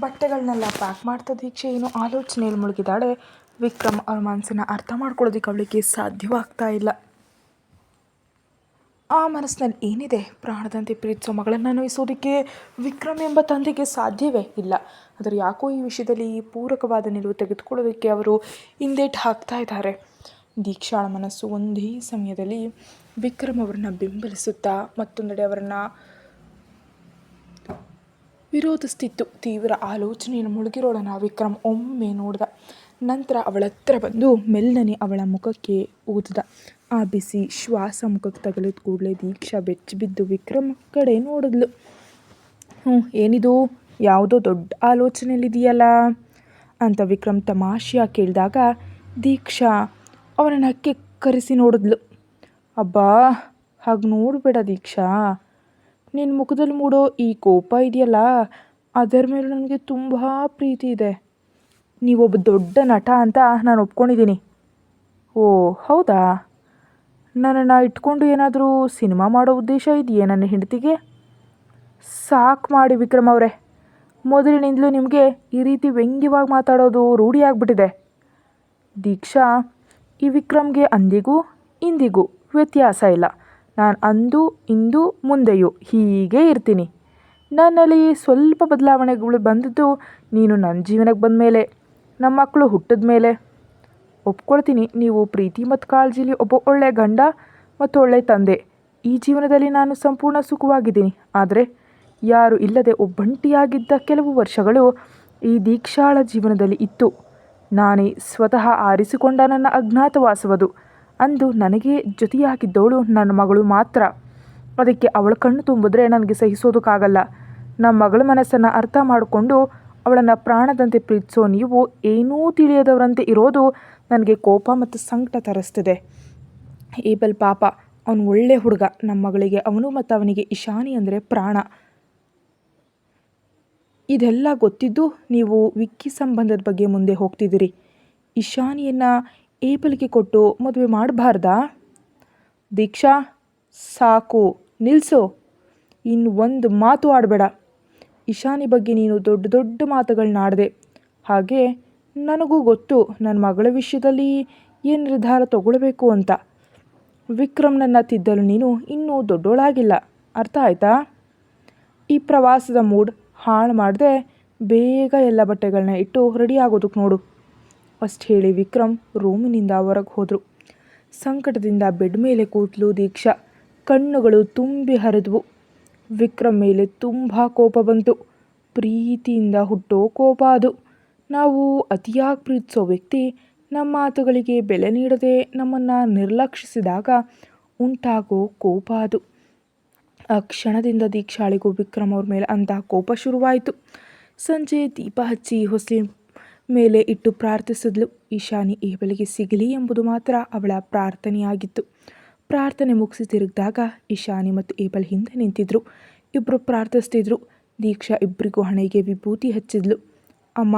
ಬಟ್ಟೆಗಳನ್ನೆಲ್ಲ pack ಮಾಡ್ತಾ ದೀಕ್ಷೆ ಏನೋ ಆಲೋಚನೆಯಲ್ಲಿ ಮುಳುಗಿದ್ದಾಳೆ. ವಿಕ್ರಮ್ ಅವ್ರ ಮನಸ್ಸನ್ನು ಅರ್ಥ ಮಾಡ್ಕೊಳ್ಳೋದಕ್ಕೆ ಅವಳಿಗೆ ಸಾಧ್ಯವಾಗ್ತಾ ಇಲ್ಲ. ಆ ಮನಸ್ಸಿನಲ್ಲಿ ಏನಿದೆ, ಪ್ರಾಣದಂತೆ ಪ್ರೀತಿಸೋ ಮಗಳನ್ನು ನೋಯಿಸೋದಕ್ಕೆ ವಿಕ್ರಮ್ ಎಂಬ ತಂದೆಗೆ ಸಾಧ್ಯವೇ ಇಲ್ಲ. ಆದರೆ ಯಾಕೋ ಈ ವಿಷಯದಲ್ಲಿ ಪೂರಕವಾದ ನಿಲುವು ತೆಗೆದುಕೊಳ್ಳೋದಕ್ಕೆ ಅವರು ಹಿಂದೇಟು ಹಾಕ್ತಾ ಇದ್ದಾರೆ. ದೀಕ್ಷಾಳ ಮನಸ್ಸು ಒಂದೇ ಸಮಯದಲ್ಲಿ ವಿಕ್ರಮ್ ಅವರನ್ನು ಬೆಂಬಲಿಸುತ್ತಾ ಮತ್ತೊಂದೆಡೆ ಅವರನ್ನು ವಿರೋಧಿಸ್ತಿತ್ತು. ತೀವ್ರ ಆಲೋಚನೆಯನ್ನು ಮುಳುಗಿರೋಳನ್ನ ವಿಕ್ರಮ್ ಒಮ್ಮೆ ನೋಡ್ದ. ನಂತರ ಅವಳ ಹತ್ರ ಬಂದು ಮೆಲ್ಲನೆ ಅವಳ ಮುಖಕ್ಕೆ ಊದಿದ. ಆ ಬಿಸಿ ಶ್ವಾಸ ಮುಖಕ್ಕೆ ತಗಲಿದ ಕೂಡಲೇ ದೀಕ್ಷಾ ಬೆಚ್ಚಿಬಿದ್ದು ವಿಕ್ರಮ್ ಕಡೆ ನೋಡಿದ್ಲು. ಏನಿದು, ಯಾವುದೋ ದೊಡ್ಡ ಆಲೋಚನೆಯಲ್ಲಿದೆಯಲ್ಲ ಅಂತ ವಿಕ್ರಮ್ ತಮಾಷೆಯಾಗಿ ಕೇಳಿದಾಗ ದೀಕ್ಷಾ ಅವನನ್ನು ಕೆಕ್ಕರಿಸಿ ನೋಡಿದ್ಲು. ಅಬ್ಬಾ, ಹಾಗೆ ನೋಡಬೇಡ ದೀಕ್ಷಾ, ನಿನ್ನ ಮುಖದಲ್ಲಿ ಮೂಡೋ ಈ ಕೋಪ ಇದೆಯಲ್ಲ, ಅದರ ಮೇಲೆ ನನಗೆ ತುಂಬ ಪ್ರೀತಿ ಇದೆ. ನೀವೊಬ್ಬ ದೊಡ್ಡ ನಟ ಅಂತ ನಾನು ಒಪ್ಕೊಂಡಿದ್ದೀನಿ. ಓ ಹೌದಾ, ನನ್ನನ್ನು ಇಟ್ಕೊಂಡು ಏನಾದರೂ ಸಿನಿಮಾ ಮಾಡೋ ಉದ್ದೇಶ ಇದೆಯೇ ನನ್ನ ಹೆಂಡತಿಗೆ? ಸಾಕು ಮಾಡಿ ವಿಕ್ರಮ್ ಅವರೇ, ಮೊದಲಿನಿಂದಲೂ ನಿಮಗೆ ಈ ರೀತಿ ವ್ಯಂಗ್ಯವಾಗಿ ಮಾತಾಡೋದು ರೂಢಿಯಾಗ್ಬಿಟ್ಟಿದೆ. ದೀಕ್ಷಾ, ಈ ವಿಕ್ರಮ್ಗೆ ಅಂದಿಗೂ ಇಂದಿಗೂ ವ್ಯತ್ಯಾಸ ಇಲ್ಲ. ನಾನು ಅಂದು ಇಂದು ಮುಂದೆಯೂ ಹೀಗೇ ಇರ್ತೀನಿ. ನನ್ನಲ್ಲಿ ಸ್ವಲ್ಪ ಬದಲಾವಣೆಗಳು ಬಂದದ್ದು ನೀನು ನನ್ನ ಜೀವನಕ್ಕೆ ಬಂದ ಮೇಲೆ, ನಮ್ಮ ಮಕ್ಕಳು ಹುಟ್ಟಿದ ಮೇಲೆ. ಒಪ್ಕೊಳ್ತೀನಿ, ನೀವು ಪ್ರೀತಿ ಮತ್ತು ಕಾಳಜಿಲಿ ಒಬ್ಬ ಒಳ್ಳೆಯ ಗಂಡ ಮತ್ತು ಒಳ್ಳೆಯ ತಂದೆ. ಈ ಜೀವನದಲ್ಲಿ ನಾನು ಸಂಪೂರ್ಣ ಸುಖವಾಗಿದ್ದೀನಿ. ಆದರೆ ಯಾರು ಇಲ್ಲದೆ ಒಬ್ಬಂಟಿಯಾಗಿದ್ದ ಕೆಲವು ವರ್ಷಗಳು ಈ ದೀಕ್ಷಾಳ ಜೀವನದಲ್ಲಿ ಇತ್ತು. ನಾನೇ ಸ್ವತಃ ಆರಿಸಿಕೊಂಡ ನನ್ನ ಅಜ್ಞಾತವಾಸವದು. ಅಂದು ನನಗೆ ಜೊತೆಯಾಗಿದ್ದವಳು ನನ್ನ ಮಗಳು ಮಾತ್ರ. ಅದಕ್ಕೆ ಅವಳ ಕಣ್ಣು ತುಂಬಿದ್ರೆ ನನಗೆ ಸಹಿಸೋದಕ್ಕಾಗಲ್ಲ. ನಮ್ಮ ಮಗಳ ಮನಸ್ಸನ್ನು ಅರ್ಥ ಮಾಡಿಕೊಂಡು ಅವಳನ್ನು ಪ್ರಾಣದಂತೆ ಪ್ರೀತಿಸೋ ನೀವು ಏನೂ ತಿಳಿಯದವರಂತೆ ಇರೋದು ನನಗೆ ಕೋಪ ಮತ್ತು ಸಂಕಟ ತರಿಸ್ತಿದೆ. ಏಬಲ್ ಪಾಪ, ಅವನು ಒಳ್ಳೆ ಹುಡುಗ. ನಮ್ಮ ಮಗಳಿಗೆ ಅವನು ಮತ್ತು ಅವನಿಗೆ ಇಶಾನಿ ಅಂದರೆ ಪ್ರಾಣ. ಇದೆಲ್ಲ ಗೊತ್ತಿದ್ದು ನೀವು ವಿಕ್ಕಿ ಸಂಬಂಧದ ಬಗ್ಗೆ ಮುಂದೆ ಹೋಗ್ತಿದ್ದೀರಿ. ಇಶಾನಿಯನ್ನು ಏಬಲ್ಗೆ ಕೊಟ್ಟು ಮದುವೆ ಮಾಡಬಾರ್ದಾ? ದೀಕ್ಷಾ, ಸಾಕು, ನಿಲ್ಲಿಸು. ಇನ್ನು ಒಂದು ಮಾತು ಆಡಬೇಡ. ಇಶಾನಿ ಬಗ್ಗೆ ನೀನು ದೊಡ್ಡ ದೊಡ್ಡ ಮಾತುಗಳನ್ನ ಆಡಿದೆ. ಹಾಗೆ ನನಗೂ ಗೊತ್ತು ನನ್ನ ಮಗಳ ವಿಷಯದಲ್ಲಿ ಏನು ನಿರ್ಧಾರ ತಗೊಳ್ಬೇಕು ಅಂತ. ವಿಕ್ರಮ್ನನ್ನು ತಿದ್ದಲು ನೀನು ಇನ್ನೂ ದೊಡ್ಡೋಳಾಗಿಲ್ಲ. ಅರ್ಥ ಆಯ್ತಾ? ಈ ಪ್ರವಾಸದ ಮೂಡ್ ಹಾಳು ಮಾಡದೆ ಬೇಗ ಎಲ್ಲ ಬಟ್ಟೆಗಳನ್ನ ಇಟ್ಟು ರೆಡಿ ಆಗೋದಕ್ಕೆ ನೋಡು. ಅಷ್ಟು ಹೇಳಿ ವಿಕ್ರಮ್ ರೂಮಿನಿಂದ ಹೊರಗೆ ಹೋದರು. ಸಂಕಟದಿಂದ ಬೆಡ್ ಮೇಲೆ ಕೂತಲು ದೀಕ್ಷಾ. ಕಣ್ಣುಗಳು ತುಂಬಿ ಹರಿದ್ವು. ವಿಕ್ರಮ್ ಮೇಲೆ ತುಂಬ ಕೋಪ ಬಂತು. ಪ್ರೀತಿಯಿಂದ ಹುಟ್ಟೋ ಕೋಪ ಅದು. ನಾವು ಅತಿಯಾಗಿ ಪ್ರೀತಿಸೋ ವ್ಯಕ್ತಿ ನಮ್ಮ ಮಾತುಗಳಿಗೆ ಬೆಲೆ ನೀಡದೆ ನಮ್ಮನ್ನು ನಿರ್ಲಕ್ಷಿಸಿದಾಗ ಉಂಟಾಗೋ ಕೋಪ ಅದು. ಆ ಕ್ಷಣದಿಂದ ದೀಕ್ಷಾಳಿಗೂ ವಿಕ್ರಮ್ ಅವ್ರ ಮೇಲೆ ಅಂತಹ ಕೋಪ ಶುರುವಾಯಿತು. ಸಂಜೆ ದೀಪ ಹಚ್ಚಿ ಹೊಸಲಿ ಮೇಲೆ ಇಟ್ಟು ಪ್ರಾರ್ಥಿಸಿದ್ಲು. ಇಶಾನಿ ಏಬಲ್ಗೆ ಸಿಗಲಿ ಎಂಬುದು ಮಾತ್ರ ಅವಳ ಪ್ರಾರ್ಥನೆಯಾಗಿತ್ತು. ಪ್ರಾರ್ಥನೆ ಮುಗಿಸಿ ತಿರುಗಿದಾಗ ಇಶಾನಿ ಮತ್ತು ಏಬಲ್ ಹಿಂದೆ ನಿಂತಿದ್ರು. ಇಬ್ಬರು ಪ್ರಾರ್ಥಿಸ್ತಿದ್ರು. ದೀಕ್ಷಾ ಇಬ್ಬರಿಗೂ ಹಣೆಗೆ ವಿಭೂತಿ ಹಚ್ಚಿದ್ಲು. ಅಮ್ಮ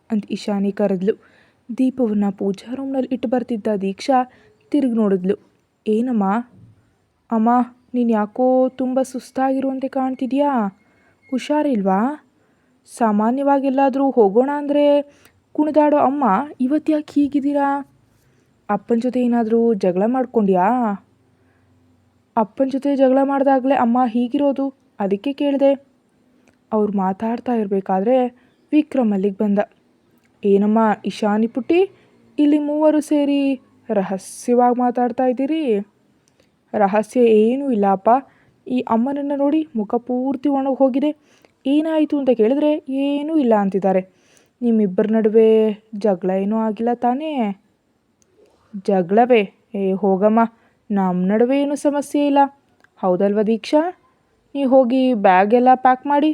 ಅಂತ ಇಶಾನಿ ಕರೆದ್ಲು. ದೀಪವನ್ನು ಪೂಜಾ ರೂಮ್ನಲ್ಲಿ ಇಟ್ಟು ಬರ್ತಿದ್ದ ದೀಕ್ಷಾ ತಿರುಗಿ ನೋಡಿದ್ಲು. ಏನಮ್ಮ? ಅಮ್ಮ, ನೀನು ಯಾಕೋ ತುಂಬ ಸುಸ್ತಾಗಿರುವಂತೆ ಕಾಣ್ತಿದ್ಯಾ? ಹುಷಾರಿಲ್ವಾ? ಸಾಮಾನ್ಯವಾಗೆಲ್ಲಾದರೂ ಹೋಗೋಣ ಅಂದರೆ ಕುಣಿದಾಡೋ ಅಮ್ಮ ಇವತ್ತು ಯಾಕೆ ಹೀಗಿದ್ದೀರಾ? ಅಪ್ಪನ ಜೊತೆ ಏನಾದರೂ ಜಗಳ ಮಾಡ್ಕೊಂಡ್ಯಾ? ಅಪ್ಪನ ಜೊತೆ ಜಗಳ ಮಾಡಿದಾಗಲೇ ಅಮ್ಮ ಹೀಗಿರೋದು, ಅದಕ್ಕೆ ಕೇಳಿದೆ. ಅವ್ರು ಮಾತಾಡ್ತಾ ಇರಬೇಕಾದ್ರೆ ವಿಕ್ರಮ್ ಅಲ್ಲಿಗೆ ಬಂದ. ಏನಮ್ಮ ಇಶಾನಿ ಪುಟ್ಟಿ, ಇಲ್ಲಿ ಮೂವರು ಸೇರಿ ರಹಸ್ಯವಾಗಿ ಮಾತಾಡ್ತಾ ಇದ್ದೀರಿ? ರಹಸ್ಯ ಏನೂ ಇಲ್ಲ ಅಪ್ಪ. ಈ ಅಮ್ಮನನ್ನು ನೋಡಿ, ಮುಖ ಪೂರ್ತಿ ಒಣಗಿ ಹೋಗಿದೆ. ಏನಾಯಿತು ಅಂತ ಕೇಳಿದ್ರೆ ಏನೂ ಇಲ್ಲ ಅಂತಿದ್ದಾರೆ. ನಿಮ್ಮಿಬ್ಬರ ನಡುವೆ ಜಗಳ ಏನೂ ಆಗಿಲ್ಲ ತಾನೇ? ಜಗಳವೇ? ಹೋಗಮ್ಮ, ನಮ್ಮ ನಡುವೆ ಏನೂ ಸಮಸ್ಯೆ ಇಲ್ಲ. ಹೌದಲ್ವ ದೀಕ್ಷಾ? ನೀ ಹೋಗಿ ಬ್ಯಾಗ್ ಎಲ್ಲ ಪ್ಯಾಕ್ ಮಾಡಿ.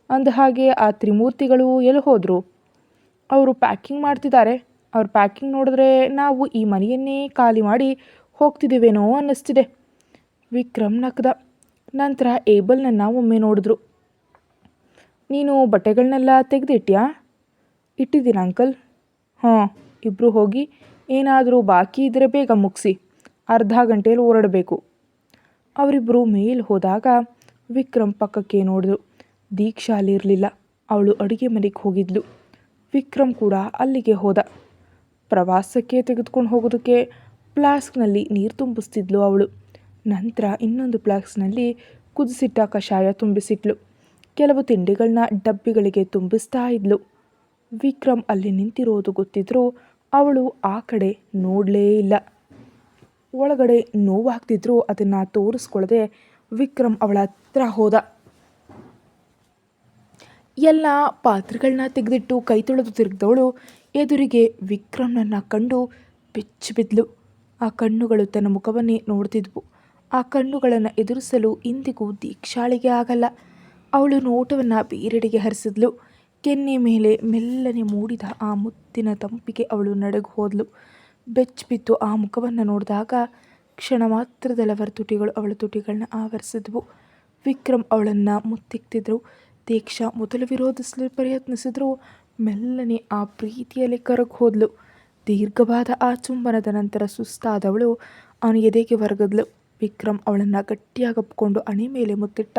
ಅಂದ ಹಾಗೆ ಆ ತ್ರಿಮೂರ್ತಿಗಳು ಎಲ್ಲಿ ಹೋದರು? ಅವರು ಪ್ಯಾಕಿಂಗ್ ಮಾಡ್ತಿದ್ದಾರೆ. ಅವ್ರ ಪ್ಯಾಕಿಂಗ್ ನೋಡಿದ್ರೆ ನಾವು ಈ ಮನೆಯನ್ನೇ ಖಾಲಿ ಮಾಡಿ ಹೋಗ್ತಿದ್ದೀವೇನೋ ಅನ್ನಿಸ್ತಿದೆ. ವಿಕ್ರಮ್ ನಕ್ಕದ. ನಂತರ ಏಬಲ್ನನ್ನು ಒಮ್ಮೆ ನೋಡಿದ್ರು. ನೀನು ಬಟ್ಟೆಗಳನ್ನೆಲ್ಲ ತೆಗೆದಿಟ್ಯಾ? ಇಟ್ಟಿದ್ದೀನಿ ಅಂಕಲ್. ಹಾಂ, ಇಬ್ಬರು ಹೋಗಿ ಏನಾದರೂ ಬಾಕಿ ಇದ್ದರೆ ಬೇಗ ಮುಗಿಸಿ. ಅರ್ಧ ಗಂಟೆಯಲ್ಲಿ ಹೊರಡಬೇಕು. ಅವರಿಬ್ಬರು ಮೇಲೆ ಹೋದಾಗ ವಿಕ್ರಮ್ ಪಕ್ಕಕ್ಕೆ ನೋಡಿದ್ರು. ದೀಕ್ಷಾ ಅಲ್ಲಿರಲಿಲ್ಲ. ಅವಳು ಅಡುಗೆ ಮನೆಗೆ ಹೋಗಿದ್ಲು. ವಿಕ್ರಮ್ ಕೂಡ ಅಲ್ಲಿಗೆ ಹೋದ. ಪ್ರವಾಸಕ್ಕೆ ತೆಗೆದುಕೊಂಡು ಹೋಗೋದಕ್ಕೆ ಫ್ಲಾಸ್ಕ್ನಲ್ಲಿ ನೀರು ತುಂಬಿಸ್ತಿದ್ಲು ಅವಳು. ನಂತರ ಇನ್ನೊಂದು ಫ್ಲಾಸ್ಕ್ನಲ್ಲಿ ಕುದಿಸಿಟ್ಟ ಕಷಾಯ ತುಂಬಿಸಿಟ್ಲು. ಕೆಲವು ತಿಂಡಿಗಳನ್ನ ಡಬ್ಬಿಗಳಿಗೆ ತುಂಬಿಸ್ತಾ ಇದ್ಲು. ವಿಕ್ರಮ್ ಅಲ್ಲಿ ನಿಂತಿರೋದು ಗೊತ್ತಿದ್ರೂ ಅವಳು ಆ ಕಡೆ ನೋಡಲೇ ಇಲ್ಲ. ಒಳಗಡೆ ನೋವಾಗ್ತಿದ್ರು ಅದನ್ನು ತೋರಿಸ್ಕೊಳ್ಳದೆ ವಿಕ್ರಮ್ ಅವಳ ಹತ್ರ ಹೋದ. ಎಲ್ಲ ಪಾತ್ರೆಗಳನ್ನ ತೆಗೆದಿಟ್ಟು ಕೈ ತೊಳೆದು ತಿರುಗಿದವಳು ಎದುರಿಗೆ ವಿಕ್ರಮ್ನನ್ನು ಕಂಡು ಬೆಚ್ಚಿ ಬಿದ್ಲು. ಆ ಕಣ್ಣುಗಳು ತನ್ನ ಮುಖವನ್ನೇ ನೋಡ್ತಿದ್ವು. ಆ ಕಣ್ಣುಗಳನ್ನು ಎದುರಿಸಲು ಇಂದಿಗೂ ದೀಕ್ಷಾಳಿಗೆ ಆಗಲ್ಲ. ಅವಳು ನೋಟವನ್ನು ಬೇರೆಡೆಗೆ ಹರಿಸಿದ್ಲು. ಕೆನ್ನೆ ಮೇಲೆ ಮೆಲ್ಲನೆ ಮೂಡಿದ ಆ ಮುತ್ತಿನ ತಂಪಿಗೆ ಅವಳು ನಡಗು ಹೋದ್ಲು. ಬೆಚ್ಚಿಬಿದ್ದು ಆ ಮುಖವನ್ನು ನೋಡಿದಾಗ ಕ್ಷಣ ಮಾತ್ರದಲ್ಲಿ ಅವರ ತುಟಿಗಳು ಅವಳ ತುಟಿಗಳನ್ನ ಆವರಿಸಿದ್ವು. ವಿಕ್ರಮ್ ಅವಳನ್ನು ಮುತ್ತಿಕ್ತಿದ್ರು. ದೀಕ್ಷಾ ಮೊದಲು ವಿರೋಧಿಸಲು ಪ್ರಯತ್ನಿಸಿದ್ರು. ಮೆಲ್ಲನೆ ಆ ಪ್ರೀತಿಯಲ್ಲಿ ಕರಗಿ ಹೋದ್ಲು. ದೀರ್ಘವಾದ ಆ ಚುಂಬನದ ನಂತರ ಸುಸ್ತಾದವಳು ಅವನ ಎದೆಗೆ ಒರಗಿದ್ಲು. ವಿಕ್ರಮ್ ಅವಳನ್ನು ಗಟ್ಟಿಯಾಗಿ ಅಪ್ಪಿಕೊಂಡು ಹಣೆ ಮೇಲೆ ಮುತ್ತಿಟ್ಟ.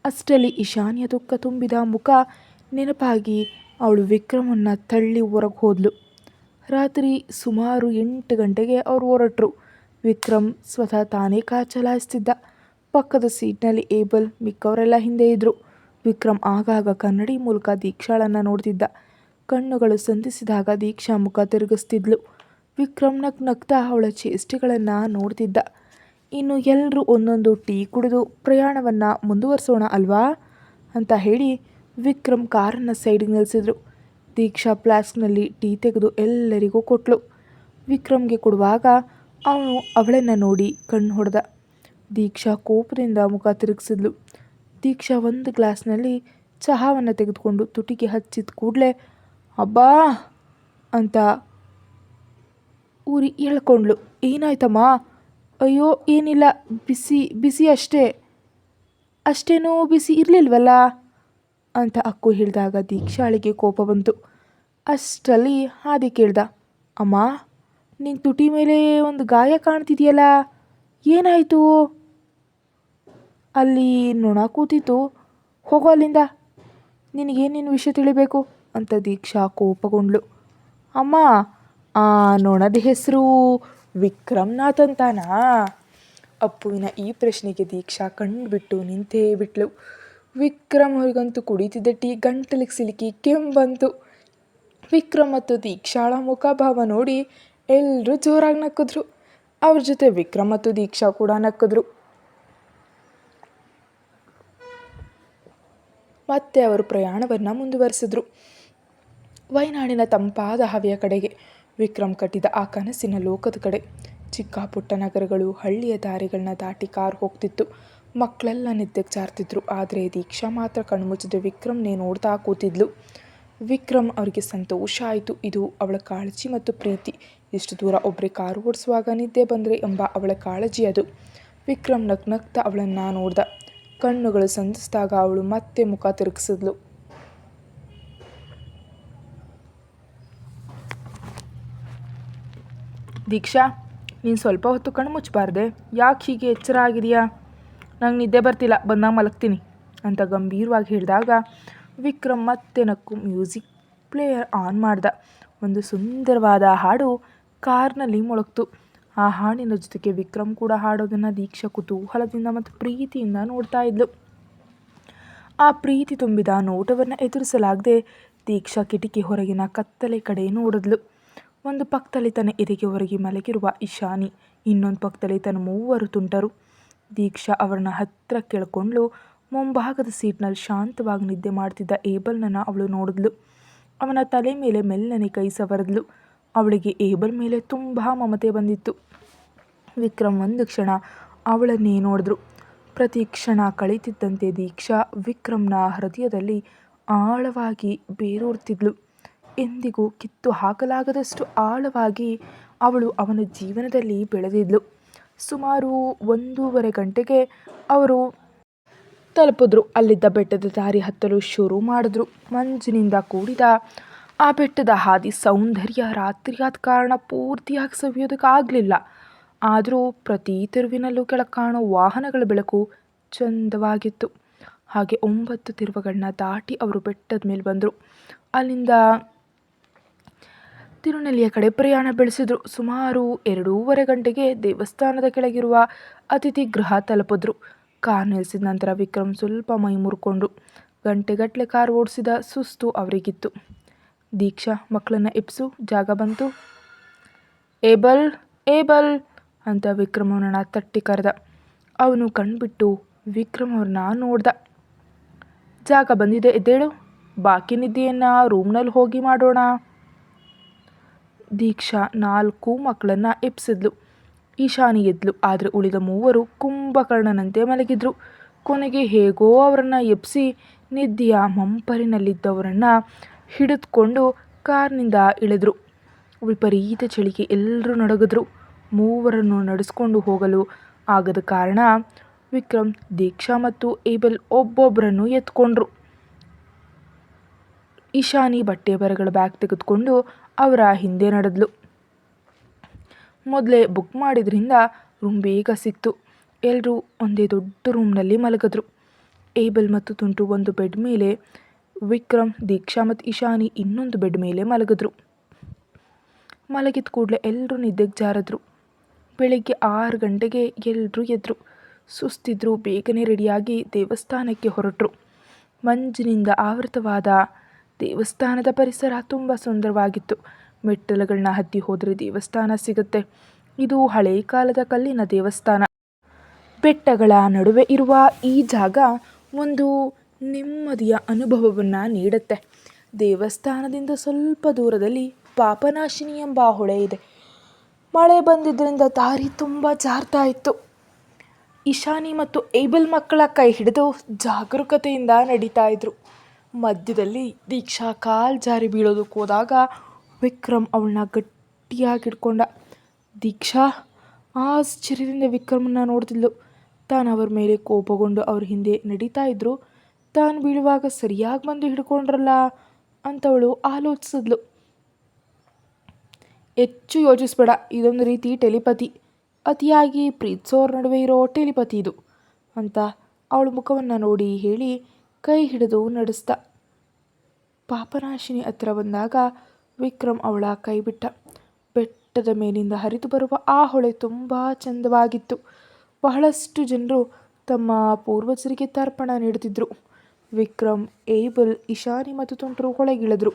ಅಷ್ಟರಲ್ಲಿ ಈಶಾನಿಯ ದುಃಖ ತುಂಬಿದ ಮುಖ ನೆನಪಾಗಿ ಅವಳು ವಿಕ್ರಮನ್ನು ತಳ್ಳಿ ಹೊರಗೆ ಹೋದ್ಲು. ರಾತ್ರಿ ಸುಮಾರು 8 ಗಂಟೆಗೆ ಅವರು ಹೊರಟರು. ವಿಕ್ರಮ್ ಸ್ವತಃ ತಾನೇ ಕಾರ್ ಚಲಾಯಿಸ್ತಿದ್ದ. ಪಕ್ಕದ ಸೀಟ್ನಲ್ಲಿ ಏಬಲ್, ಮಿಕ್ಕವರೆಲ್ಲ ಹಿಂದೆ ಇದ್ದರು. ವಿಕ್ರಮ್ ಆಗಾಗ ಕನ್ನಡಿ ಮೂಲಕ ದೀಕ್ಷಾಳನ್ನು ನೋಡ್ತಿದ್ದ. ಕಣ್ಣುಗಳು ಸಂಧಿಸಿದಾಗ ದೀಕ್ಷಾ ಮುಖ ತಿರುಗಿಸ್ತಿದ್ಲು. ವಿಕ್ರಮ್ ನಗ್ನಗ್ತಾ ಅವಳ ಚೇಷ್ಟೆಗಳನ್ನು ನೋಡ್ತಿದ್ದ. ಇನ್ನು ಎಲ್ಲರೂ ಒಂದೊಂದು ಟೀ ಕುಡಿದು ಪ್ರಯಾಣವನ್ನು ಮುಂದುವರಿಸೋಣ ಅಲ್ವಾ ಅಂತ ಹೇಳಿ ವಿಕ್ರಮ್ ಕಾರನ್ನು ಸೈಡಿಗೆ ನಿಲ್ಲಿಸಿದ್ರು. ದೀಕ್ಷಾ ಫ್ಲಾಸ್ಕ್ನಲ್ಲಿ ಟೀ ತೆಗೆದು ಎಲ್ಲರಿಗೂ ಕೊಟ್ಟಳು. ವಿಕ್ರಮ್ಗೆ ಕೊಡುವಾಗ ಅವನು ಅವಳನ್ನು ನೋಡಿ ಕಣ್ಣು ಹೊಡೆದ. ದೀಕ್ಷಾ ಕೋಪದಿಂದ ಮುಖ ತಿರುಗಿಸಿದ್ಲು. ದೀಕ್ಷಾ ಒಂದು ಗ್ಲಾಸ್ನಲ್ಲಿ ಚಹಾವನ್ನು ತೆಗೆದುಕೊಂಡು ತುಟಿಗೆ ಹಚ್ಚಿದ ಕೂಡಲೇ ಅಬ್ಬಾ ಅಂತ ಊರಿ ಹೇಳ್ಕೊಂಡ್ಳು. ಏನಾಯ್ತಮ್ಮ? ಅಯ್ಯೋ ಏನಿಲ್ಲ, ಬಿಸಿ ಬಿಸಿ ಅಷ್ಟೇ. ಅಷ್ಟೇನೂ ಬಿಸಿ ಇರಲಿಲ್ವಲ್ಲ ಅಂತ ಅಕ್ಕು ಹೇಳಿದಾಗ ದೀಕ್ಷಾಳಿಗೆ ಕೋಪ ಬಂತು. ಅಷ್ಟರಲ್ಲಿ ಹಾದಿ ಕೇಳ್ದ. ಅಮ್ಮ, ನಿನ್ನ ತುಟಿ ಮೇಲೆ ಒಂದು ಗಾಯ ಕಾಣ್ತಿದೆಯಲ್ಲ, ಏನಾಯಿತು? ಅಲ್ಲಿ ನೊಣ ಕೂತಿತ್ತು, ಹೋಗೋ ಅಲ್ಲಿಂದ, ನಿನಗೇನೇನು ವಿಷಯ ತಿಳಿಬೇಕು ಅಂತ ದೀಕ್ಷಾ ಕೋಪಗೊಂಡ್ಳು. ಅಮ್ಮ, ಆ ನೊಣದ ಹೆಸರು ವಿಕ್ರಮ್ನಾಥ್ ಅಂತಾನಾ? ಅಪ್ಪುವಿನ ಈ ಪ್ರಶ್ನೆಗೆ ದೀಕ್ಷಾ ಕಣ್ಬಿಟ್ಟು ನಿಂತೇ ಬಿಟ್ಲು. ವಿಕ್ರಮ್ ಅವ್ರಿಗಂತೂ ಕುಡಿತಿದ್ದ ಟೀ ಗಂಟಲಿಗೆ ಸಿಲುಕಿ ಕೆಮ್ಮು ಬಂತು. ವಿಕ್ರಮ್ ಮತ್ತು ದೀಕ್ಷಾಳ ಮುಖಭಾವ ನೋಡಿ ಎಲ್ಲರೂ ಜೋರಾಗಿ ನಕ್ಕಿದ್ರು. ಅವ್ರ ಜೊತೆ ವಿಕ್ರಮ್ ಮತ್ತು ದೀಕ್ಷಾ ಕೂಡ ನಕ್ಕಿದ್ರು. ಮತ್ತೆ ಅವರು ಪ್ರಯಾಣವನ್ನು ಮುಂದುವರಿಸಿದ್ರು. ವಯನಾಡಿನ ತಂಪಾದ ಹವೆಯ ಕಡೆಗೆ, ವಿಕ್ರಮ್ ಕಟ್ಟಿದ ಆ ಕನಸಿನ ಲೋಕದ ಕಡೆ. ಚಿಕ್ಕ ಪುಟ್ಟ ನಗರಗಳು, ಹಳ್ಳಿಯ ದಾರಿಗಳನ್ನ ದಾಟಿ ಕಾರ್ ಹೋಗ್ತಿತ್ತು. ಮಕ್ಕಳೆಲ್ಲ ನಿದ್ದೆಗೆ ಜಾರ್ತಿದ್ರು. ಆದರೆ ದೀಕ್ಷಾ ಮಾತ್ರ ಕಣ್ಮುಚ್ಚದೆ ವಿಕ್ರಮ್ನೇ ನೋಡ್ತಾ ಕೂತಿದ್ಲು. ವಿಕ್ರಮ್ ಅವರಿಗೆ ಸಂತೋಷ ಆಯಿತು. ಇದು ಅವಳ ಕಾಳಜಿ ಮತ್ತು ಪ್ರೀತಿ. ಇಷ್ಟು ದೂರ ಒಬ್ಬರೇ ಕಾರು ಓಡಿಸುವಾಗ ನಿದ್ದೆ ಬಂದರೆ ಎಂಬ ಅವಳ ಕಾಳಜಿ ಅದು. ವಿಕ್ರಮ್ ನಗ್ನಗ್ತಾ ಅವಳನ್ನು ನೋಡ್ದ. ಕಣ್ಣುಗಳು ಸಂಧಿಸಿದಾಗ ಅವಳು ಮತ್ತೆ ಮುಖ ತಿರುಗಿಸಿದ್ಲು. ದೀಕ್ಷಾ, ನೀನು ಸ್ವಲ್ಪ ಹೊತ್ತು ಕಣ್ಣು ಮುಚ್ಚಬಾರ್ದೆ? ಯಾಕೆ ಹೀಗೆ ಎಚ್ಚರ ಆಗಿದೆಯಾ? ನಂಗೆ ನಿದ್ದೆ ಬರ್ತಿಲ್ಲ, ಬಂದಾಗ ಮಲಗ್ತೀನಿ ಅಂತ ಗಂಭೀರವಾಗಿ ಹೇಳಿದಾಗ ವಿಕ್ರಮ್ ಮತ್ತೆ ನಕ್ಕು ಮ್ಯೂಸಿಕ್ ಪ್ಲೇಯರ್ ಆನ್ ಮಾಡ್ದ. ಒಂದು ಸುಂದರವಾದ ಹಾಡು ಕಾರ್ನಲ್ಲಿ ಮೊಳಗ್ತು. ಆ ಹಾಡಿನ ಜೊತೆಗೆ ವಿಕ್ರಮ್ ಕೂಡ ಹಾಡೋದನ್ನು ದೀಕ್ಷಾ ಕುತೂಹಲದಿಂದ ಮತ್ತು ಪ್ರೀತಿಯಿಂದ ನೋಡ್ತಾ ಇದ್ಲು. ಆ ಪ್ರೀತಿ ತುಂಬಿದ ನೋಟವನ್ನು ಎದುರಿಸಲಾಗದೆ ದೀಕ್ಷಾ ಕಿಟಕಿ ಹೊರಗಿನ ಕತ್ತಲೆ ಕಡೆ ನೋಡಿದ್ಲು. ಒಂದು ಪಕ್ಕದಲ್ಲಿ ತನ್ನ ಎದೆಗೆ ಹೊರಗೆ ಮಲಗಿರುವ ಈಶಾನಿ, ಇನ್ನೊಂದು ಪಕ್ಕದಲ್ಲಿ ತನ್ನ 3 ತುಂಟರು. ದೀಕ್ಷಾ ಅವರನ್ನ ಹತ್ತಿರ ಕೇಳ್ಕೊಂಡ್ಲು. ಮುಂಭಾಗದ ಸೀಟ್ನಲ್ಲಿ ಶಾಂತವಾಗಿ ನಿದ್ದೆ ಮಾಡ್ತಿದ್ದ ಏಬಲ್ನನ್ನು ಅವಳು ನೋಡಿದ್ಲು. ಅವನ ತಲೆ ಮೇಲೆ ಮೆಲ್ಲನೆ ಕೈ ಸವರಿದ್ಲು. ಅವಳಿಗೆ ಏಬಲ್ ಮೇಲೆ ತುಂಬ ಮಮತೆ ಬಂದಿತ್ತು. ವಿಕ್ರಮ್ ಒಂದು ಕ್ಷಣ ಅವಳನ್ನೇ ನೋಡಿದ್ರು. ಪ್ರತಿ ಕ್ಷಣ ಕಳೀತಿದ್ದಂತೆ ದೀಕ್ಷಾ ವಿಕ್ರಮ್ನ ಹೃದಯದಲ್ಲಿ ಆಳವಾಗಿ ಬೇರೂರ್ತಿದ್ಲು. ಎಂದಿಗೂ ಕಿತ್ತು ಹಾಕಲಾಗದಷ್ಟು ಆಳವಾಗಿ ಅವಳು ಅವನ ಜೀವನದಲ್ಲಿ ಬೆಳೆದಿದ್ಲು. ಸುಮಾರು 1.5 ಗಂಟೆಗೆ ಅವರು ತಲುಪಿದ್ರು. ಅಲ್ಲಿದ್ದ ಬೆಟ್ಟದ ದಾರಿ ಹತ್ತಲು ಶುರು ಮಾಡಿದ್ರು. ಮಂಜಿನಿಂದ ಕೂಡಿದ ಆ ಬೆಟ್ಟದ ಹಾದಿ ಸೌಂದರ್ಯ ರಾತ್ರಿಯಾದ ಕಾರಣ ಪೂರ್ತಿಯಾಗಿ ಸವಿಯೋದಕ್ಕಾಗಲಿಲ್ಲ. ಆದರೂ ಪ್ರತಿ ತಿರುವಿನಲ್ಲೂ ಕೆಳಗೆ ಕಾಣೋ ವಾಹನಗಳ ಬೆಳಕು ಚಂದವಾಗಿತ್ತು. ಹಾಗೆ 9 ತಿರುವುಗಳನ್ನ ದಾಟಿ ಅವರು ಬೆಟ್ಟದ ಮೇಲೆ ಬಂದರು. ಅಲ್ಲಿಂದ ತಿರುನೆಲ್ಲಿಯ ಕಡೆ ಪ್ರಯಾಣ ಬೆಳೆಸಿದ್ರು. ಸುಮಾರು 2:30 ಗಂಟೆಗೆ ದೇವಸ್ಥಾನದ ಕೆಳಗಿರುವ ಅತಿಥಿ ಗೃಹ ತಲುಪಿದ್ರು. ಕಾರ್ ನಿಲ್ಲಿಸಿದ ನಂತರ ವಿಕ್ರಮ್ ಸ್ವಲ್ಪ ಮೈ ಮುರ್ಕೊಂಡ್ರು. ಗಂಟೆಗಟ್ಟಲೆ ಕಾರ್ ಓಡಿಸಿದ ಸುಸ್ತು ಅವರಿಗಿತ್ತು. ದೀಕ್ಷಾ, ಮಕ್ಕಳನ್ನ ಎಬ್ಸು, ಜಾಗ ಬಂತು. ಏಬಲ್ ಏಬಲ್ ಅಂತ ವಿಕ್ರಮ್ ಅವನನ್ನ ತಟ್ಟಿ ಕರೆದ. ಅವನು ಕಣ್ಬಿಟ್ಟು ವಿಕ್ರಮ್ ಅವ್ರನ್ನ ನೋಡ್ದ. ಜಾಗ ಬಂದಿದೆ, ಎದ್ದೇಳು. ಬಾಕಿ ನಿದ್ದೆಯನ್ನು ರೂಮ್ನಲ್ಲಿ ಹೋಗಿ ಮಾಡೋಣ. ದೀಕ್ಷಾ 4 ಮಕ್ಕಳನ್ನ ಎಬ್ಸಿದ್ಲು. ಈಶಾನಿ ಎದ್ಲು. ಆದರೆ ಉಳಿದ 3 ಕುಂಭಕರ್ಣನಂತೆ ಮಲಗಿದ್ರು. ಕೊನೆಗೆ ಹೇಗೋ ಅವರನ್ನು ಎಬ್ಬಿಸಿ ನಿದ್ದೆಯ ಮಂಪರಿನಲ್ಲಿದ್ದವರನ್ನು ಹಿಡಿದುಕೊಂಡು ಕಾರ್ನಿಂದ ಇಳಿದ್ರು. ವಿಪರೀತ ಚಳಿಗೆ ಎಲ್ಲರೂ ನಡುಗಿದ್ರು. 3ರನ್ನು ನಡೆಸ್ಕೊಂಡು ಹೋಗಲು ಆಗದ ಕಾರಣ ವಿಕ್ರಮ್, ದೀಕ್ಷಾ ಮತ್ತು ಏಬಲ್ ಒಬ್ಬೊಬ್ಬರನ್ನು ಎತ್ಕೊಂಡ್ರು. ಈಶಾನಿ ಬಟ್ಟೆ ಬರೆಗಳ ಬ್ಯಾಗ್ ತೆಗೆದುಕೊಂಡು ಅವರ ಹಿಂದೆ ನಡೆದ್ಲು. ಮೊದಲೇ ಬುಕ್ ಮಾಡಿದ್ರಿಂದ ರೂಮ್ ಬೇಗ ಸಿಕ್ತು. ಎಲ್ಲರೂ ಒಂದೇ ದೊಡ್ಡ ರೂಮ್ನಲ್ಲಿ ಮಲಗಿದ್ರು. ಏಬಲ್ ಮತ್ತು ತುಂಟು ಒಂದು ಬೆಡ್ ಮೇಲೆ, ವಿಕ್ರಮ್, ದೀಕ್ಷಾ ಮತ್ತು ಈಶಾನಿ ಇನ್ನೊಂದು ಬೆಡ್ ಮೇಲೆ ಮಲಗಿದ್ರು. ಮಲಗಿದ ಕೂಡಲೇ ಎಲ್ಲರೂ ನಿದ್ದೆಗೆ ಜಾರಿದ್ರು. ಬೆಳಿಗ್ಗೆ 6 ಗಂಟೆಗೆ ಎಲ್ಲರೂ ಎದ್ರು. ಸುಸ್ತಿದ್ರು. ಬೇಗನೆ ರೆಡಿಯಾಗಿ ದೇವಸ್ಥಾನಕ್ಕೆ ಹೊರಟರು. ಮಂಜಿನಿಂದ ಆವೃತವಾದ ದೇವಸ್ಥಾನದ ಪರಿಸರ ತುಂಬ ಸುಂದರವಾಗಿತ್ತು. ಮೆಟ್ಟಲುಗಳನ್ನ ಹತ್ತಿ ಹೋದರೆ ದೇವಸ್ಥಾನ ಸಿಗುತ್ತೆ. ಇದು ಹಳೆ ಕಾಲದ ಕಲ್ಲಿನ ದೇವಸ್ಥಾನ. ಬೆಟ್ಟಗಳ ನಡುವೆ ಇರುವ ಈ ಜಾಗ ಒಂದು ನೆಮ್ಮದಿಯ ಅನುಭವವನ್ನು ನೀಡುತ್ತೆ. ದೇವಸ್ಥಾನದಿಂದ ಸ್ವಲ್ಪ ದೂರದಲ್ಲಿ ಪಾಪನಾಶಿನಿ ಎಂಬ ಹೊಳೆ ಇದೆ. ಮಳೆ ಬಂದಿದ್ದರಿಂದ ದಾರಿ ತುಂಬ ಜಾರ್ತಾ ಇತ್ತು. ಈಶಾನಿ ಮತ್ತು ಏಬಲ್ ಮಕ್ಕಳ ಕೈ ಹಿಡಿದು ಜಾಗರೂಕತೆಯಿಂದ ನಡೀತಾ ಇದ್ರು. ಮಧ್ಯದಲ್ಲಿ ದೀಕ್ಷಾ ಕಾಲ್ ಜಾರಿ ಬೀಳೋದಕ್ಕೆ ಹೋದಾಗ ವಿಕ್ರಮ್ ಅವಳನ್ನ ಗಟ್ಟಿಯಾಗಿ ಹಿಡ್ಕೊಂಡ. ದೀಕ್ಷಾ ಆಶ್ಚರ್ಯದಿಂದ ವಿಕ್ರಮನ್ನ ನೋಡ್ತಿದ್ಲು. ತಾನು ಅವ್ರ ಮೇಲೆ ಕೋಪಗೊಂಡು ಅವ್ರ ಹಿಂದೆ ನಡೀತಾ ಇದ್ರು. ತಾನು ಬೀಳುವಾಗ ಸರಿಯಾಗಿ ಬಂದು ಹಿಡ್ಕೊಂಡ್ರಲ್ಲ ಅಂತವಳು ಆಲೋಚಿಸಿದ್ಲು. ಹೆಚ್ಚು ಯೋಚಿಸ್ಬೇಡ, ಇದೊಂದು ರೀತಿ ಟೆಲಿಪತಿ, ಅತಿಯಾಗಿ ಪ್ರೀತಿಸೋರ ನಡುವೆ ಇರೋ ಟೆಲಿಪತಿ ಇದು ಅಂತ ಅವಳ ಮುಖವನ್ನು ನೋಡಿ ಹೇಳಿ ಕೈ ಹಿಡಿದು ನಡೆಸ್ದ. ಪಾಪನಾಶಿನಿ ಹತ್ರ ಬಂದಾಗ ವಿಕ್ರಮ್ ಅವಳ ಕೈ ಬಿಟ್ಟ. ಬೆಟ್ಟದ ಮೇಲಿಂದ ಹರಿದು ಬರುವ ಆ ಹೊಳೆ ತುಂಬ ಚಂದವಾಗಿತ್ತು. ಬಹಳಷ್ಟು ಜನರು ತಮ್ಮ ಪೂರ್ವಜರಿಗೆ ತರ್ಪಣ ನೀಡುತ್ತಿದ್ದರು. ವಿಕ್ರಮ್, ಏಬಲ್, ಈಶಾನಿ ಮತ್ತು ತುಂಟರು ಹೊಳೆಗಿಳಿದ್ರು.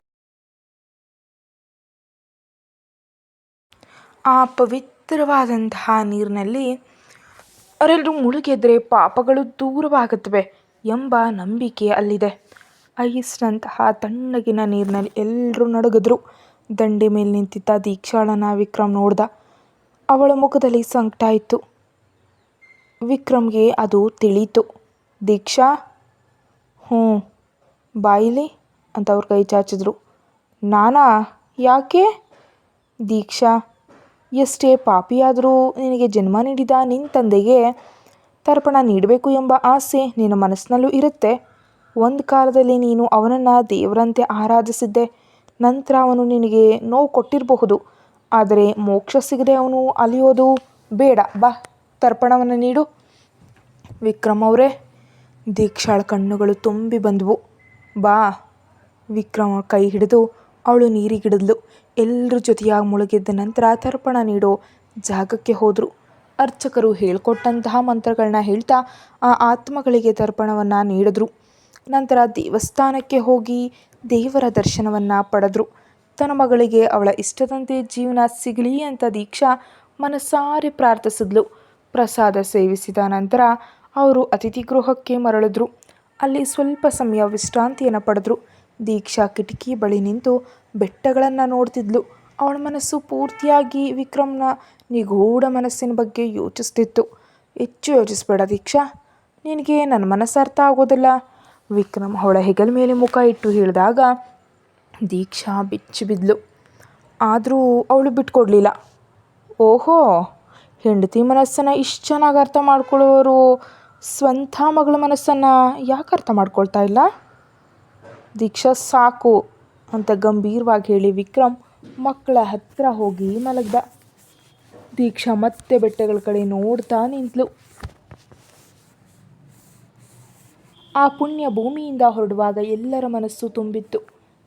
ಆ ಪವಿತ್ರವಾದಂತಹ ನೀರಿನಲ್ಲಿ ಅವರೆಲ್ಲರೂ ಮುಳುಗೆದ್ರೆ ಪಾಪಗಳು ದೂರವಾಗುತ್ತವೆ ಎಂಬ ನಂಬಿಕೆ ಅಲ್ಲಿದೆ. ಐಸ್ನಂತಹ ತಣ್ಣಗಿನ ನೀರಿನಲ್ಲಿ ಎಲ್ಲರೂ ನಡುಗಿದ್ರು. ದಂಡೆ ಮೇಲೆ ನಿಂತಿದ್ದ ದೀಕ್ಷಾಳನ್ನ ವಿಕ್ರಮ್ ನೋಡ್ದ. ಅವಳ ಮುಖದಲ್ಲಿ ಸಂಕಟ ಇತ್ತು. ವಿಕ್ರಮ್ಗೆ ಅದು ತಿಳಿಯಿತು. ದೀಕ್ಷಾ, ಹ್ಞೂ ಬಾಯಿಲಿ ಅಂತ ಅವ್ರ ಕೈ ಚಾಚಿದ್ರು. ನಾನಾ? ಯಾಕೆ? ದೀಕ್ಷಾ, ಎಷ್ಟೇ ಪಾಪಿಯಾದರೂ ನಿನಗೆ ಜನ್ಮ ನೀಡಿದ ನಿನ್ನ ತಂದೆಗೆ ತರ್ಪಣ ನೀಡಬೇಕು ಎಂಬ ಆಸೆ ನಿನ್ನ ಮನಸ್ಸಿನಲ್ಲೂ ಇರುತ್ತೆ. ಒಂದು ಕಾಲದಲ್ಲಿ ನೀನು ಅವನನ್ನು ದೇವರಂತೆ ಆರಾಧಿಸಿದ್ದೆ. ನಂತರ ಅವನು ನಿನಗೆ ನೋವು ಕೊಟ್ಟಿರಬಹುದು. ಆದರೆ ಮೋಕ್ಷ ಸಿಗದೆ ಅವನು ಅಲಿಯೋದು ಬೇಡ. ಬಾ, ತರ್ಪಣವನ್ನು ನೀಡು. ವಿಕ್ರಮ್ ಅವರೇ. ದೀಕ್ಷಾಳ ಕಣ್ಣುಗಳು ತುಂಬಿ ಬಂದವು. ಬಾ. ವಿಕ್ರಮ್ ಅವಳ ಕೈ ಹಿಡಿದು ಅವಳು ನೀರಿಗಿಡಿದ್ಲು. ಎಲ್ಲರ ಜೊತೆಯಾಗಿ ಮುಳುಗಿದ್ದ ನಂತರ ತರ್ಪಣ ನೀಡೋ ಜಾಗಕ್ಕೆ ಹೋದರು. ಅರ್ಚಕರು ಹೇಳ್ಕೊಟ್ಟಂತಹ ಮಂತ್ರಗಳನ್ನ ಹೇಳ್ತಾ ಆ ಆತ್ಮಗಳಿಗೆ ತರ್ಪಣವನ್ನು ನೀಡಿದ್ರು. ನಂತರ ದೇವಸ್ಥಾನಕ್ಕೆ ಹೋಗಿ ದೇವರ ದರ್ಶನವನ್ನು ಪಡೆದ್ರು. ತನ್ನ ಮಗಳಿಗೆ ಅವಳ ಇಷ್ಟದಂತೆ ಜೀವನ ಸಿಗಲಿ ಅಂತ ದೀಕ್ಷಾ ಮನಸಾರೆ ಪ್ರಾರ್ಥಿಸಿದ್ಲು. ಪ್ರಸಾದ ಸೇವಿಸಿದ ನಂತರ ಅವರು ಅತಿಥಿ ಗೃಹಕ್ಕೆ ಮರಳಿದ್ರು. ಅಲ್ಲಿ ಸ್ವಲ್ಪ ಸಮಯ ವಿಶ್ರಾಂತಿಯನ್ನು ಪಡೆದ್ರು. ದೀಕ್ಷಾ ಕಿಟಕಿ ಬಳಿ ನಿಂತು ಬೆಟ್ಟಗಳನ್ನು ನೋಡ್ತಿದ್ಲು. ಅವಳ ಮನಸ್ಸು ಪೂರ್ತಿಯಾಗಿ ವಿಕ್ರಮ್ನ ನಿಗೂಢ ಮನಸ್ಸಿನ ಬಗ್ಗೆ ಯೋಚಿಸ್ತಿತ್ತು. ಹೆಚ್ಚು ಯೋಚಿಸ್ಬೇಡ ದೀಕ್ಷಾ, ನಿನಗೆ ನನ್ನ ಮನಸ್ಸು ಅರ್ಥ ಆಗೋದಿಲ್ಲ. ವಿಕ್ರಮ್ ಅವಳ ಹೆಗಲ ಮೇಲೆ ಮುಖ ಇಟ್ಟು ಹೇಳಿದಾಗ ದೀಕ್ಷಾ ಬೆಚ್ಚಿ ಬಿದ್ಲು. ಆದರೂ ಅವಳು ಬಿಟ್ಕೊಡ್ಲಿಲ್ಲ. ಓಹೋ, ಹೆಂಡತಿ ಮನಸ್ಸನ್ನು ಇಷ್ಟು ಚೆನ್ನಾಗಿ ಅರ್ಥ ಮಾಡ್ಕೊಳ್ಳೋರು ಸ್ವಂತ ಮಗಳ ಮನಸ್ಸನ್ನು ಯಾಕೆ ಅರ್ಥ ಮಾಡ್ಕೊಳ್ತಾ ಇಲ್ಲ? ದೀಕ್ಷಾ, ಸಾಕು ಅಂತ ಗಂಭೀರವಾಗಿ ಹೇಳಿ ವಿಕ್ರಮ್ ಮಕ್ಕಳ ಹತ್ತಿರ ಹೋಗಿ ಮಲಗ್ದ. ದೀಕ್ಷಾ ಮತ್ತೆ ಬೆಟ್ಟಗಳ ಕಡೆ ನೋಡ್ತಾ ನಿಂತಳು. ಆ ಪುಣ್ಯ ಭೂಮಿಯಿಂದ ಹೊರಡುವಾಗ ಎಲ್ಲರ ಮನಸ್ಸು ತುಂಬಿತ್ತು.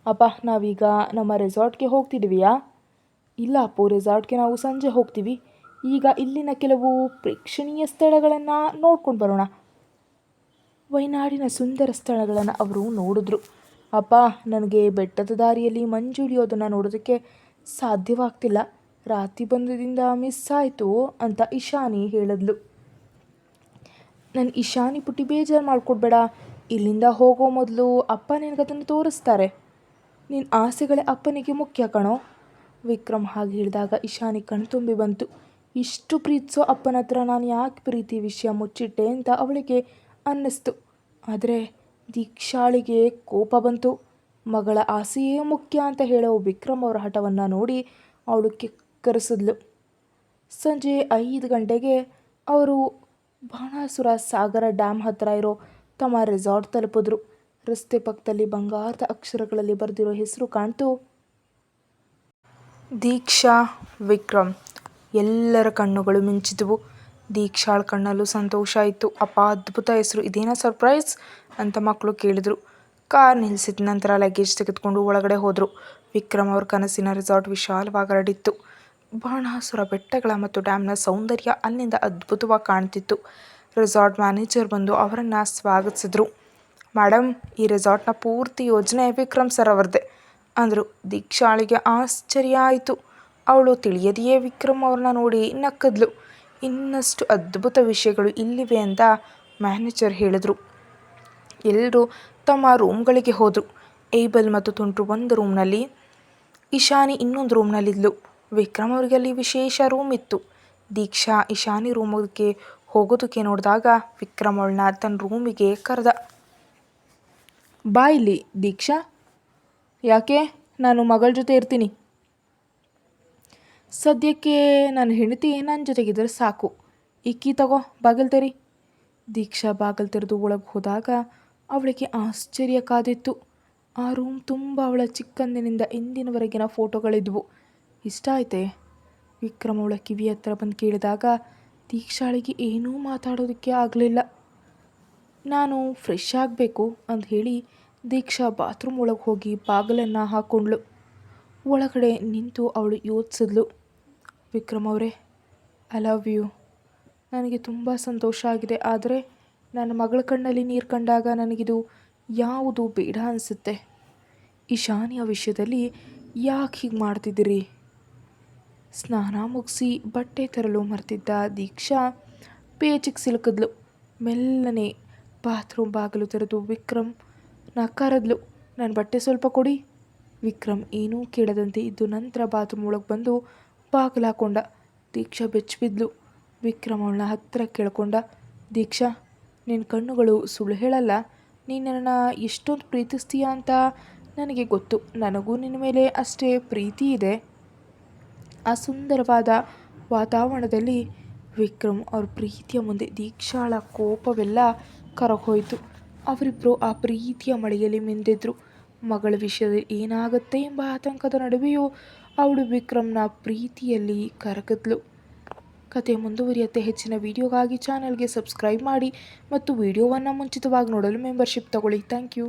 ಅಪ್ಪ, ನಾವೀಗ ನಮ್ಮ ರೆಸಾರ್ಟ್ಗೆ ಹೋಗ್ತಿದ್ದೀವಿಯಾ? ಇಲ್ಲ ಅಪ್ಪು, ರೆಸಾರ್ಟ್ಗೆ ನಾವು ಸಂಜೆ ಹೋಗ್ತೀವಿ. ಈಗ ಇಲ್ಲಿನ ಕೆಲವು ಪ್ರೇಕ್ಷಣೀಯ ಸ್ಥಳಗಳನ್ನು ನೋಡ್ಕೊಂಡು ಬರೋಣ. ವಯನಾಡಿನ ಸುಂದರ ಸ್ಥಳಗಳನ್ನು ಅವರು ನೋಡಿದ್ರು. ಅಪ್ಪ, ನನಗೆ ಬೆಟ್ಟದ ದಾರಿಯಲ್ಲಿ ಮಂಜು ಇಳಿಯೋದನ್ನು ನೋಡೋದಕ್ಕೆ ಸಾಧ್ಯವಾಗ್ತಿಲ್ಲ. ರಾತ್ರಿ ಬಂದದಿಂದ ಮಿಸ್ ಆಯಿತು ಅಂತ ಇಶಾನಿ ಹೇಳಿದ್ಲು. ನನ್ನ ಇಶಾನಿ ಪುಟ್ಟಿ, ಬೇಜಾರು ಮಾಡ್ಕೊಡ್ಬೇಡ. ಇಲ್ಲಿಂದ ಹೋಗೋ ಮೊದಲು ಅಪ್ಪ ನಿನಗದನ್ನು ತೋರಿಸ್ತಾರೆ. ನಿನ್ನ ಆಸೆಗಳೇ ಅಪ್ಪನಿಗೆ ಮುಖ್ಯ ಕಣೋ. ವಿಕ್ರಮ್ ಹಾಗೆ ಹೇಳಿದಾಗ ಇಶಾನಿ ಕಣ್ತುಂಬಿ ಬಂತು. ಇಷ್ಟು ಪ್ರೀತಿಸೋ ಅಪ್ಪನ ಹತ್ರ ನಾನು ಯಾಕೆ ಪ್ರೀತಿ ವಿಷಯ ಮುಚ್ಚಿಟ್ಟೆ ಅಂತ ಅವಳಿಗೆ ಅನ್ನಿಸ್ತು. ಆದರೆ ದೀಕ್ಷಾಳಿಗೆ ಕೋಪ ಬಂತು. ಮಗಳ ಆಸೆಯೇ ಮುಖ್ಯ ಅಂತ ಹೇಳೋ ವಿಕ್ರಮ್ ಅವರ ಹಠವನ್ನು ನೋಡಿ ಅವಳು ಕಿಕ್ಕರಿಸಿದ್ಲು. ಸಂಜೆ 5 ಗಂಟೆಗೆ ಅವರು ಬಾಣಾಸುರ ಸಾಗರ ಡ್ಯಾಮ್ ಹತ್ತಿರ ಇರೋ ತಮ್ಮ ರೆಸಾರ್ಟ್ ತಲುಪಿದ್ರು. ರಸ್ತೆ ಪಕ್ಕದಲ್ಲಿ ಬಂಗಾರದ ಅಕ್ಷರಗಳಲ್ಲಿ ಬರೆದಿರೋ ಹೆಸರು ಕಾಣ್ತು, ದೀಕ್ಷಾ ವಿಕ್ರಮ್. ಎಲ್ಲರ ಕಣ್ಣುಗಳು ಮಿಂಚಿದವು. ದೀಕ್ಷಾಳ ಕಣ್ಣಲ್ಲೂ ಸಂತೋಷ ಇತ್ತು. ಅಪ್ಪ, ಅದ್ಭುತ ಹೆಸರು, ಇದೇನಾ ಸರ್ಪ್ರೈಸ್ ಅಂತ ಮಕ್ಕಳು ಕೇಳಿದ್ರು. ಕಾರ್ ನಿಲ್ಲಿಸಿದ ನಂತರ ಲಗೇಜ್ ತೆಗೆದುಕೊಂಡು ಒಳಗಡೆ ಹೋದರು. ವಿಕ್ರಮ್ ಅವ್ರ ಕನಸಿನ ರೆಸಾರ್ಟ್ ವಿಶಾಲವಾಗಿ ಹರಡಿತ್ತು. ಬಾಣಾಸುರ ಬೆಟ್ಟಗಳ ಮತ್ತು ಡ್ಯಾಮ್ನ ಸೌಂದರ್ಯ ಅಲ್ಲಿಂದ ಅದ್ಭುತವಾಗಿ ಕಾಣ್ತಿತ್ತು. ರೆಸಾರ್ಟ್ ಮ್ಯಾನೇಜರ್ ಬಂದು ಅವರನ್ನು ಸ್ವಾಗತಿಸಿದ್ರು. ಮೇಡಮ್, ಈ ರೆಸಾರ್ಟ್ನ ಪೂರ್ತಿ ಯೋಜನೆ ವಿಕ್ರಮ್ ಸರ್ ಅವರದೇ ಅಂದರು. ದೀಕ್ಷಾಳಿಗೆ ಆಶ್ಚರ್ಯ ಆಯಿತು. ಅವಳು ತಿಳಿಯದೆಯೇ ವಿಕ್ರಮ್ ಅವ್ರನ್ನ ನೋಡಿ ನಕ್ಕದ್ಲು. ಇನ್ನಷ್ಟು ಅದ್ಭುತ ವಿಷಯಗಳು ಇಲ್ಲಿವೆ ಅಂತ ಮ್ಯಾನೇಜರ್ ಹೇಳಿದ್ರು. ಎಲ್ಲರೂ ತಮ್ಮ ರೂಮ್ಗಳಿಗೆ ಹೋದರು. ಏಬಲ್ ಮತ್ತು ತುಂಟ್ರು ಒಂದು ರೂಮ್ನಲ್ಲಿ, ಇಶಾನಿ ಇನ್ನೊಂದು ರೂಮ್ನಲ್ಲಿದ್ಲು. ವಿಕ್ರಮ್ ಅವರಿಗೆ ಅಲ್ಲಿ ವಿಶೇಷ ರೂಮ್ ಇತ್ತು. ದೀಕ್ಷಾ ಇಶಾನಿ ರೂಮಿಗೆ ಹೋಗೋದಕ್ಕೆ ನೋಡಿದಾಗ ವಿಕ್ರಮ್ ಅವಳನ್ನ ತನ್ನ ರೂಮಿಗೆ ಕರೆದ. ಬಾ ಇಲ್ಲಿ ದೀಕ್ಷಾ. ಯಾಕೆ? ನಾನು ಮಗಳ ಜೊತೆ ಇರ್ತೀನಿ. ಸದ್ಯಕ್ಕೆ ನನ್ನ ಹೆಂಡತಿ ನನ್ನ ಜೊತೆಗಿದ್ರೆ ಸಾಕು. ಇಕ್ಕಿ ತಗೋ, ಬಾಗಿಲು ತೆರಿ. ದೀಕ್ಷಾ ಬಾಗಿಲು ತೆರೆದು ಒಳಗೆ ಹೋದಾಗ ಅವಳಿಗೆ ಆಶ್ಚರ್ಯ ಕಾದಿತ್ತು. ಆ ರೂಮ್ ತುಂಬ ಅವಳ ಚಿಕ್ಕಂದಿನಿಂದ ಇಂದಿನವರೆಗಿನ ಫೋಟೋಗಳಿದ್ವು. ಇಷ್ಟ ಆಯ್ತೆ? ವಿಕ್ರಮ್ ಅವಳ ಕಿವಿ ಹತ್ರ ಬಂದು ಕೇಳಿದಾಗ ದೀಕ್ಷಾಳಿಗೆ ಏನೂ ಮಾತಾಡೋದಕ್ಕೆ ಆಗಲಿಲ್ಲ. ನಾನು ಫ್ರೆಶ್ ಆಗಬೇಕು ಅಂತ ಹೇಳಿ ದೀಕ್ಷಾ ಬಾತ್ರೂಮ್ ಒಳಗೆ ಹೋಗಿ ಬಾಗಿಲನ್ನು ಹಾಕ್ಕೊಂಡ್ಳು. ಒಳಗಡೆ ನಿಂತು ಅವಳು ಯೋಚಿಸಿದ್ಲು. ವಿಕ್ರಮ್ ಅವರೇ, ಐ ಲವ್ ಯು. ನನಗೆ ತುಂಬ ಸಂತೋಷ ಆಗಿದೆ. ಆದರೆ ನನ್ನ ಮಗಳ ಕಣ್ಣಲ್ಲಿ ನೀರು ಕಂಡಾಗ ನನಗಿದು ಯಾವುದು ಬೇಡ ಅನಿಸುತ್ತೆ. ಇಶಾನಿಯ ವಿಷಯದಲ್ಲಿ ಯಾಕೆ ಹೀಗೆ ಮಾಡ್ತಿದ್ದೀರಿ? ಸ್ನಾನ ಮುಗಿಸಿ ಬಟ್ಟೆ ತರಲು ಮರೆತಿದ್ದ ದೀಕ್ಷಾ ಪೇಚಿಗೆ ಸಿಲುಕಿದ್ಲು. ಮೆಲ್ಲನೆ ಬಾತ್ರೂಮ್ ಬಾಗಿಲು ತೆರೆದು ವಿಕ್ರಮ್ನ ಕರೆದ್ಲು. ನನ್ನ ಬಟ್ಟೆ ಸ್ವಲ್ಪ ಕೊಡಿ. ವಿಕ್ರಮ್ ಏನೂ ಕೇಳದಂತೆ ಇದ್ದು ನಂತರ ಬಾತ್ರೂಮ್ ಒಳಗೆ ಬಂದು ಬಾಗಿಲು ಹಾಕೊಂಡ. ದೀಕ್ಷಾ ಬೆಚ್ಚಿಬಿದ್ಲು. ವಿಕ್ರಮ್ ಅವಳನ್ನ ಹತ್ತಿರ ಕೇಳ್ಕೊಂಡ. ದೀಕ್ಷಾ, ನಿನ್ನ ಕಣ್ಣುಗಳು ಸುಳ್ಳು ಹೇಳಲ್ಲ. ನೀನು ನನ್ನನ್ನು ಎಷ್ಟೊಂದು ಪ್ರೀತಿಸ್ತೀಯ ಅಂತ ನನಗೆ ಗೊತ್ತು. ನನಗೂ ನಿನ್ನ ಮೇಲೆ ಅಷ್ಟೇ ಪ್ರೀತಿ ಇದೆ. ಆ ಸುಂದರವಾದ ವಾತಾವರಣದಲ್ಲಿ ವಿಕ್ರಮ್ ಅವ್ರ ಪ್ರೀತಿಯ ಮುಂದೆ ದೀಕ್ಷಾಳ ಕೋಪವೆಲ್ಲ ಕರಗೋಯ್ತು. ಅವರಿಬ್ಬರು ಆ ಪ್ರೀತಿಯ ಮಳೆಯಲ್ಲಿ ಮಿಂದಿದ್ರು. ಮಗಳ ವಿಷಯದಲ್ಲಿ ಏನಾಗುತ್ತೆ ಎಂಬ ಆತಂಕದ ನಡುವೆಯೂ ಅವಳು ವಿಕ್ರಮ್ನ ಪ್ರೀತಿಯಲ್ಲಿ ಕರಗಿದ್ಲು. ಕತೆ ಮುಂದುವರಿಯುತ್ತೆ. ಹೆಚ್ಚಿನ ವಿಡಿಯೋಗಾಗಿ ಚಾನಲ್ಗೆ ಸಬ್ಸ್ಕ್ರೈಬ್ ಮಾಡಿ ಮತ್ತು ವಿಡಿಯೋವನ್ನು ಮುಂಚಿತವಾಗಿ ನೋಡಲು ಮೆಂಬರ್ಶಿಪ್ ತಗೊಳ್ಳಿ. Thank you.